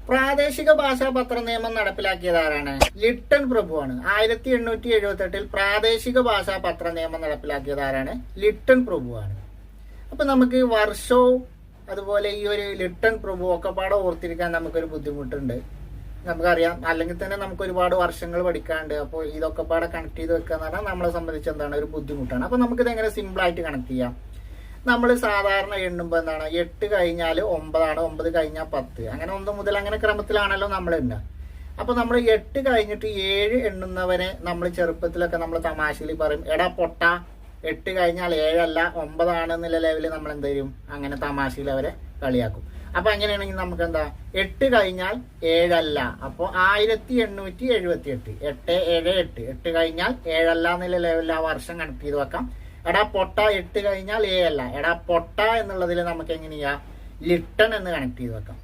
പ്രാദേശിക ഭാഷാ പത്ര നിയമം നടപ്പിലാക്കിയത് ആരാണ്? ലിട്ടൺ പ്രഭുവാണ്. 1878 പ്രാദേശിക ഭാഷാ പത്ര നിയമം നടപ്പിലാക്കിയത് ആരാണ്? ലിട്ടൺ പ്രഭുവാണ്. അപ്പൊ നമുക്ക് വർഷവും അതുപോലെ ഈ ഒരു ലിട്ടൺ പ്രഭു ഒക്കെ പാടെ ഓർത്തിരിക്കാൻ നമുക്കൊരു ബുദ്ധിമുട്ടുണ്ട്. നമുക്കറിയാം, അല്ലെങ്കിൽ തന്നെ നമുക്ക് ഒരുപാട് വർഷങ്ങൾ പഠിക്കാണ്ട്. അപ്പോൾ ഇതൊക്കെ പാടെ കണക്ട് ചെയ്ത് വെക്കുക എന്ന് പറഞ്ഞാൽ നമ്മളെ സംബന്ധിച്ച് എന്താണ്, ഒരു ബുദ്ധിമുട്ടാണ്. അപ്പൊ നമുക്കിത് എങ്ങനെ സിമ്പിൾ ആയിട്ട് കണക്ട് ചെയ്യാം? നമ്മൾ സാധാരണ എണ്ണുമ്പോൾ എന്താണ്, 8 കഴിഞ്ഞാൽ 9 ആണ്, 9 കഴിഞ്ഞാൽ 10, അങ്ങനെ 1 മുതൽ അങ്ങനെ ക്രമത്തിലാണല്ലോ നമ്മൾ എണ്ണുക. അപ്പൊ നമ്മൾ 8 കഴിഞ്ഞിട്ട് 7 എണ്ണുന്നവനെ നമ്മൾ ചെറുപ്പത്തിലൊക്കെ നമ്മൾ തമാശയിൽ പറയും, എടാ പൊട്ട, 8 കഴിഞ്ഞാൽ 7 അല്ല 9 ആണെന്നുള്ള ലെവലിൽ നമ്മൾ എന്ത് ചെയ്യും, അങ്ങനെ തമാശയിൽ അവരെ കളിയാക്കും. അപ്പൊ അങ്ങനെയാണെങ്കിൽ നമുക്ക് എന്താ, 8 കഴിഞ്ഞാൽ 7 അല്ല, അപ്പൊ 1878, 878, 8 കഴിഞ്ഞാൽ 7 അല്ല എന്നുള്ള ലെവലിൽ ആ വർഷം കണക്ട് ചെയ്ത് വെക്കാം. എടാ പൊട്ട, 8 കഴിഞ്ഞാൽ 7 അല്ല, എടാ പൊട്ട എന്നുള്ളതിൽ നമുക്ക് എങ്ങനെയാ ലിട്ടൺ എന്ന് കണക്ട് ചെയ്ത് വെക്കാം.